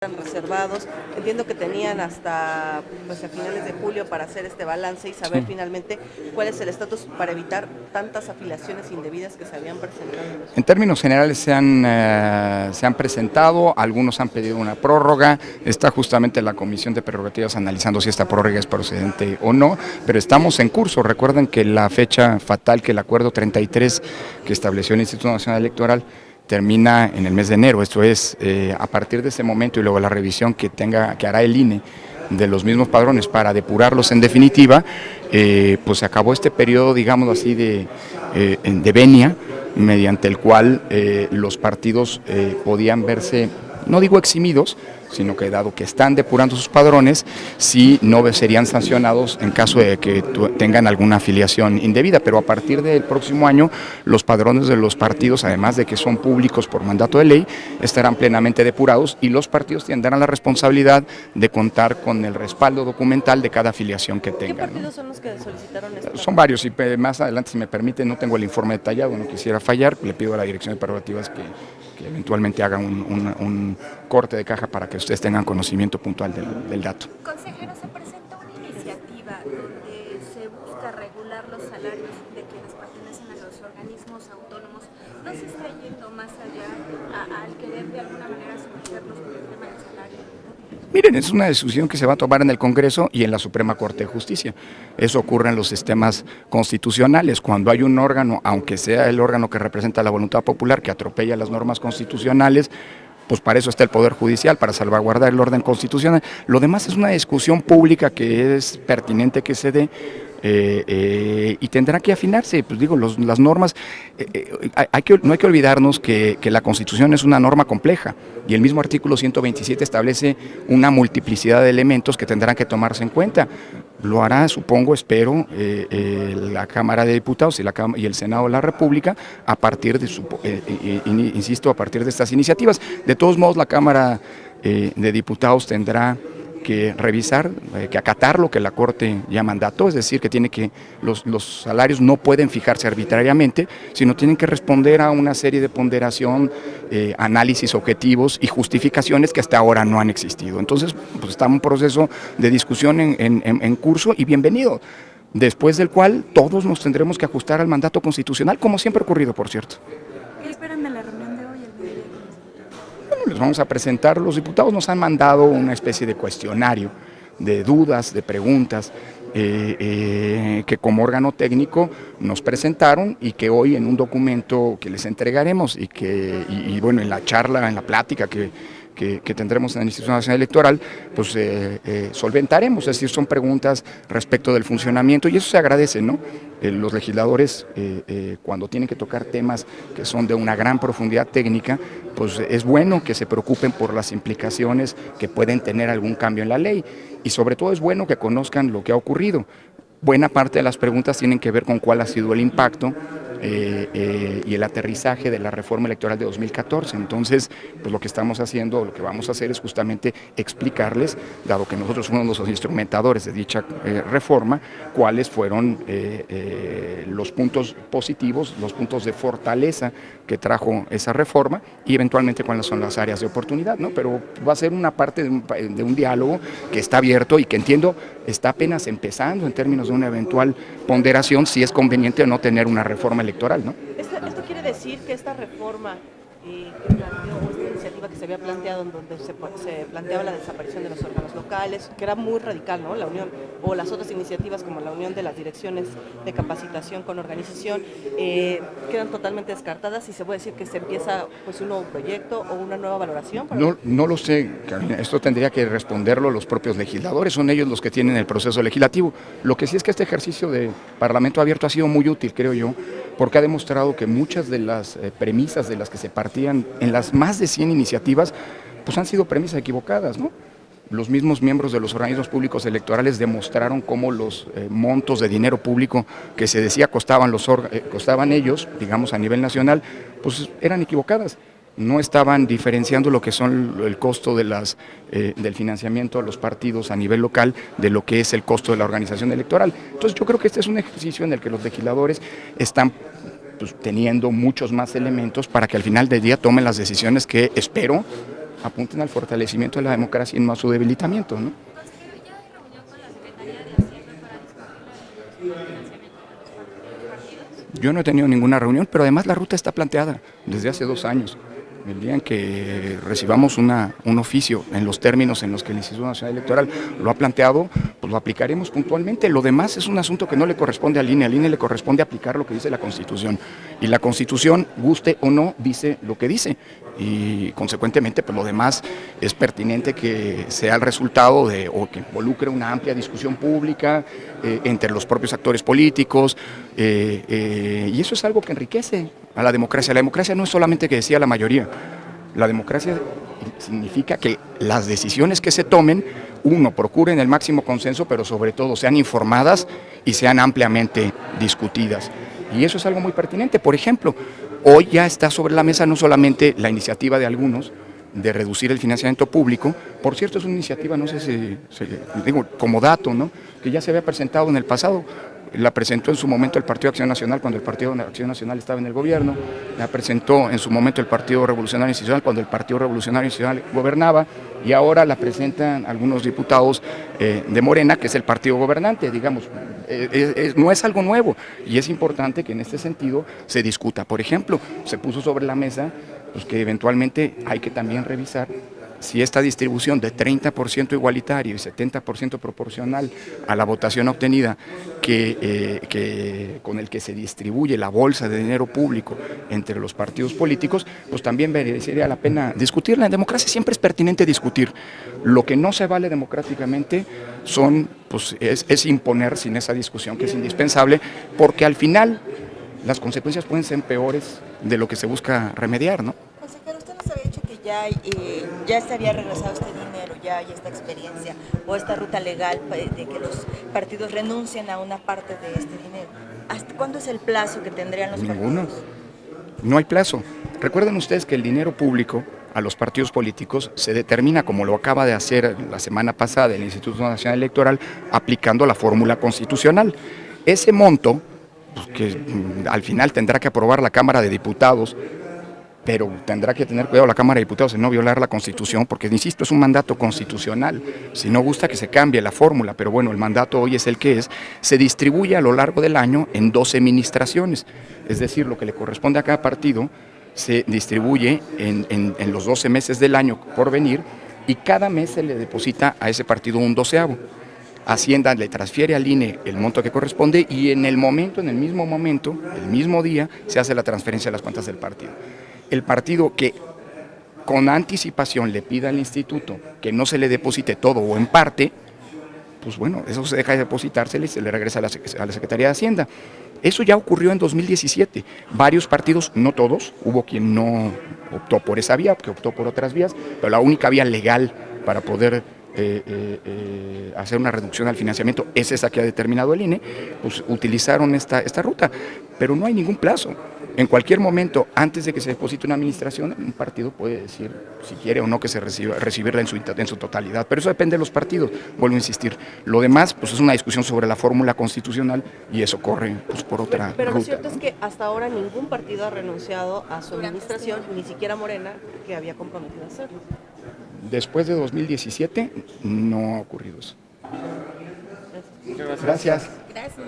reservados. Entiendo que tenían hasta pues a finales de julio para hacer este balance y saber finalmente cuál es el estatus para evitar tantas afiliaciones indebidas que se habían presentado. En términos generales se han presentado, algunos han pedido una prórroga, está justamente la Comisión de Prerrogativas analizando si esta prórroga es procedente o no, pero estamos en curso. Recuerden que la fecha fatal, que el acuerdo 33 que estableció el Instituto Nacional Electoral termina en el mes de enero, esto es, a partir de ese momento y luego la revisión que hará el INE de los mismos padrones para depurarlos en definitiva, pues se acabó este periodo, digamos así, de venia, mediante el cual los partidos podían verse, no digo eximidos, sino que dado que están depurando sus padrones, sí no serían sancionados en caso de que tengan alguna afiliación indebida, pero a partir del próximo año los padrones de los partidos, además de que son públicos por mandato de ley, estarán plenamente depurados y los partidos tendrán la responsabilidad de contar con el respaldo documental de cada afiliación que tengan. ¿Qué partidos son los que solicitaron esto? Son varios y más adelante, si me permite, no tengo el informe detallado, no quisiera fallar, le pido a la Dirección de Prerrogativas que eventualmente haga un corte de caja para que ustedes tengan conocimiento puntual del dato. Consejero, se presenta una iniciativa donde se busca regular los salarios de quienes pertenecen a los organismos autónomos. ¿No se está yendo más allá al querer de alguna manera someterlos con el tema del salario? Miren, es una decisión que se va a tomar en el Congreso y en la Suprema Corte de Justicia. Eso ocurre en los sistemas constitucionales. Cuando hay un órgano, aunque sea el órgano que representa la voluntad popular, que atropella las normas constitucionales, pues para eso está el Poder Judicial, para salvaguardar el orden constitucional. Lo demás es una discusión pública que es pertinente que se dé. Y tendrá que afinarse, pues digo, las normas, no hay que olvidarnos que la Constitución es una norma compleja y el mismo artículo 127 establece una multiplicidad de elementos que tendrán que tomarse en cuenta. Lo hará, supongo, espero, la Cámara de Diputados y el Senado de la República a partir de insisto, a partir de estas iniciativas. De todos modos, la Cámara de Diputados tendrá que revisar, que acatar lo que la Corte ya mandató, es decir, que los salarios no pueden fijarse arbitrariamente, sino tienen que responder a una serie de ponderación, análisis objetivos y justificaciones que hasta ahora no han existido. Entonces, pues está un proceso de discusión en curso y bienvenido, después del cual todos nos tendremos que ajustar al mandato constitucional, como siempre ha ocurrido, por cierto. ¿Qué esperan de la reunión de hoy? Les vamos a presentar, los diputados nos han mandado una especie de cuestionario de dudas, de preguntas, que como órgano técnico nos presentaron y que hoy en un documento que les entregaremos y bueno, en la charla, en la plática que tendremos en el Instituto Nacional Electoral, pues solventaremos, es decir, son preguntas respecto del funcionamiento y eso se agradece, ¿no? Los legisladores, cuando tienen que tocar temas que son de una gran profundidad técnica, pues es bueno que se preocupen por las implicaciones que pueden tener algún cambio en la ley y sobre todo es bueno que conozcan lo que ha ocurrido. Buena parte de las preguntas tienen que ver con cuál ha sido el impacto y el aterrizaje de la reforma electoral de 2014. Entonces, pues lo que estamos haciendo, lo que vamos a hacer es justamente explicarles, dado que nosotros somos los instrumentadores de dicha reforma, cuáles fueron los puntos positivos, los puntos de fortaleza que trajo esa reforma y eventualmente cuáles son las áreas de oportunidad, ¿no? Pero va a ser una parte de un diálogo que está abierto y que entiendo está apenas empezando en términos de una eventual ponderación si es conveniente o no tener una reforma electoral, ¿no? ¿Esto quiere decir que esta reforma que planteó, o esta iniciativa que se había planteado en donde se planteaba la desaparición de los órganos locales, que era muy radical, ¿no? La unión, o las otras iniciativas como la unión de las direcciones de capacitación con organización, quedan totalmente descartadas y se puede decir que se empieza pues un nuevo proyecto o una nueva valoración? No lo sé, Carolina, esto tendría que responderlo los propios legisladores, son ellos los que tienen el proceso legislativo. Lo que sí es que este ejercicio de Parlamento abierto ha sido muy útil, creo yo, porque ha demostrado que muchas de las premisas de las que se partían en las más de 100 iniciativas, pues han sido premisas equivocadas, ¿no? Los mismos miembros de los organismos públicos electorales demostraron cómo los montos de dinero público que se decía costaban ellos, digamos a nivel nacional, pues eran equivocadas. No estaban diferenciando lo que son el costo de del financiamiento a los partidos a nivel local de lo que es el costo de la organización electoral. Entonces yo creo que este es un ejercicio en el que los legisladores están pues, teniendo muchos más elementos para que al final del día tomen las decisiones que espero apunten al fortalecimiento de la democracia y no a su debilitamiento, ¿no? Consejero, ¿ya hay reunión con la Secretaría de Hacienda para discutir la financiamiento de los partidos? Yo no he tenido ninguna reunión, pero además la ruta está planteada desde hace 2 años. El día en que recibamos un oficio en los términos en los que el Instituto Nacional Electoral lo ha planteado, pues lo aplicaremos puntualmente. Lo demás es un asunto que no le corresponde al INE. Al INE le corresponde aplicar lo que dice la Constitución. Y la Constitución, guste o no, dice lo que dice. Y consecuentemente, pues lo demás es pertinente que sea el resultado de, o que involucre una amplia discusión pública entre los propios actores políticos. Y eso es algo que enriquece a la democracia. La democracia no es solamente que decía la mayoría. La democracia significa que las decisiones que se tomen, uno, procuren el máximo consenso, pero sobre todo sean informadas y sean ampliamente discutidas. Y eso es algo muy pertinente. Por ejemplo, hoy ya está sobre la mesa no solamente la iniciativa de algunos de reducir el financiamiento público, por cierto es una iniciativa, no sé si digo como dato, ¿no?, que ya se había presentado en el pasado. La presentó en su momento el Partido Acción Nacional cuando el Partido Acción Nacional estaba en el gobierno, la presentó en su momento el Partido Revolucionario Institucional cuando el Partido Revolucionario Institucional gobernaba, y ahora la presentan algunos diputados de Morena, que es el partido gobernante, digamos. No es algo nuevo, y es importante que en este sentido se discuta. Por ejemplo, se puso sobre la mesa pues, que eventualmente hay que también revisar si esta distribución de 30% igualitario y 70% proporcional a la votación obtenida con el que se distribuye la bolsa de dinero público entre los partidos políticos, pues también merecería la pena discutirla. En democracia siempre es pertinente discutir. Lo que no se vale democráticamente es imponer sin esa discusión que es indispensable, porque al final las consecuencias pueden ser peores de lo que se busca remediar, ¿no? Consejero, usted nos había dicho que ya se había regresado este dinero, ya hay esta experiencia o esta ruta legal de que los partidos renuncien a una parte de este dinero. ¿Hasta cuándo es el plazo que tendrían los Ninguno. partidos? No hay plazo. Recuerden ustedes que el dinero público a los partidos políticos se determina, como lo acaba de hacer la semana pasada el Instituto Nacional Electoral, aplicando la fórmula constitucional. Ese monto, pues, que al final tendrá que aprobar la Cámara de Diputados, pero tendrá que tener cuidado la Cámara de Diputados en no violar la Constitución, porque, insisto, es un mandato constitucional. Si no gusta que se cambie la fórmula, pero bueno, el mandato hoy es el que es, se distribuye a lo largo del año en 12 administraciones. Es decir, lo que le corresponde a cada partido se distribuye en los 12 meses del año por venir, y cada mes se le deposita a ese partido un 12avo. Hacienda le transfiere al INE el monto que corresponde, y en el mismo momento, el mismo día, se hace la transferencia de las cuentas del partido. El partido que con anticipación le pida al instituto que no se le deposite todo o en parte, pues bueno, eso se deja de depositársele y se le regresa a la Secretaría de Hacienda. Eso ya ocurrió en 2017. Varios partidos, no todos, hubo quien no optó por esa vía, que optó por otras vías, pero la única vía legal para poder hacer una reducción al financiamiento es esa que ha determinado el INE, pues utilizaron esta ruta, pero no hay ningún plazo. En cualquier momento, antes de que se deposite una administración, un partido puede decir si quiere o no que se recibirla en su totalidad, pero eso depende de los partidos, vuelvo a insistir. Lo demás pues es una discusión sobre la fórmula constitucional, y eso corre pues, por otra pero ruta, lo cierto ¿no? es que hasta ahora ningún partido ha renunciado a su administración, ni siquiera Morena, que había comprometido a hacerlo. Después de 2017 no ha ocurrido eso. Gracias. Gracias.